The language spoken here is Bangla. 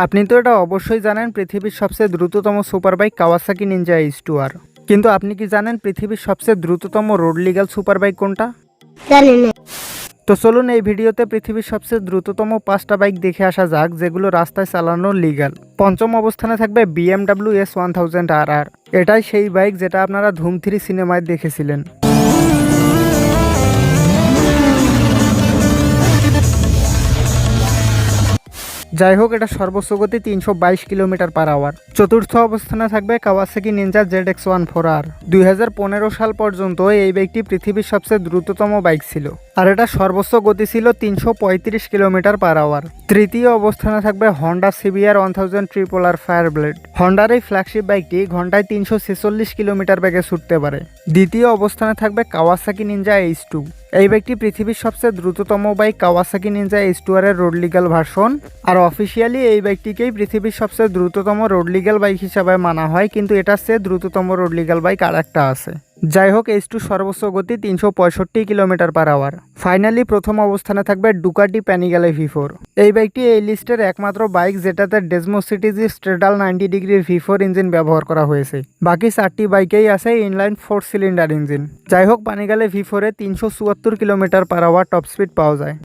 আপনি তো এটা অবশ্যই জানেন পৃথিবীর সবচেয়ে দ্রুততম super bike Kawasaki Ninja H2R। কিন্তু আপনি কি জানেন পৃথিবীর সবচেয়ে দ্রুততম রোড লিগ্যাল সুপার বাইক কোনটা? জানি না। তো চলুন এই ভিডিওতে পৃথিবীর সবচেয়ে দ্রুততম 5টা বাইক দেখে আসা যাক যেগুলো রাস্তায় চালানো লিগ্যাল। পঞ্চম অবস্থানে থাকবে BMW S1000RR। এটাই সেই বাইক যেটা আপনারা ধুম 3 সিনেমায় দেখেছিলেন। যাই হোক, এটা সর্বোচ্চ গতি 322 কিলোমিটার/আওয়ার। চতুর্থ অবস্থানে থাকবে কাওয়াসাকি নিনজা ZX14R। 2015 সাল পর্যন্ত এই বাইকটি পৃথিবীর সবচেয়ে দ্রুততম বাইক ছিল, আর এটা সর্বোচ্চ গতি ছিল 335 কিলোমিটার/আওয়ার। তৃতীয় অবস্থানে থাকবে হন্ডা CBR 1000 ট্রিপল R ফায়ারব্লেড। হন্ডার এই ফ্ল্যাগশিপ বাইকটি ঘন্টায় 346 কিলোমিটার বেগে ছুটতে পারে। দ্বিতীয় অবস্থানে থাকবে কাওয়াসাকি নিনজা H2। এই বাইকটি পৃথিবীর সবচেয়ে দ্রুততম বাইক কাওয়াসাকি নিনজা H2R এর রোড লিগ্যাল ভার্সন। আর অফিসিয়ালি এই বাইকটিকেই পৃথিবীর সবচেয়ে দ্রুততম রোড লিগ্যাল বাইক হিসাবে মানা হয়, কিন্তু এটার চেয়ে দ্রুততম রোড লিগ্যাল বাইক আর একটা আছে। যাই হোক, H2 সর্বোচ্চ গতি 365 কিলোমিটার/আওয়ার। ফাইনালি প্রথম অবস্থানে থাকবে ডুকাটি প্যানিগালে V4। এই বাইকটি এই লিস্টের একমাত্র বাইক যেটাতে ডেজমো সিটিজি স্ট্রেডাল 90 ডিগ্রি V4 ইঞ্জিন ব্যবহার করা হয়েছে। বাকি 4টি বাইকেই আছে ইনলাইন 4 সিলিন্ডার ইঞ্জিন। যাই হোক, প্যানিগালে V4 এ 374 কিলোমিটার/আওয়ার টপ স্পিড পাওয়া যায়।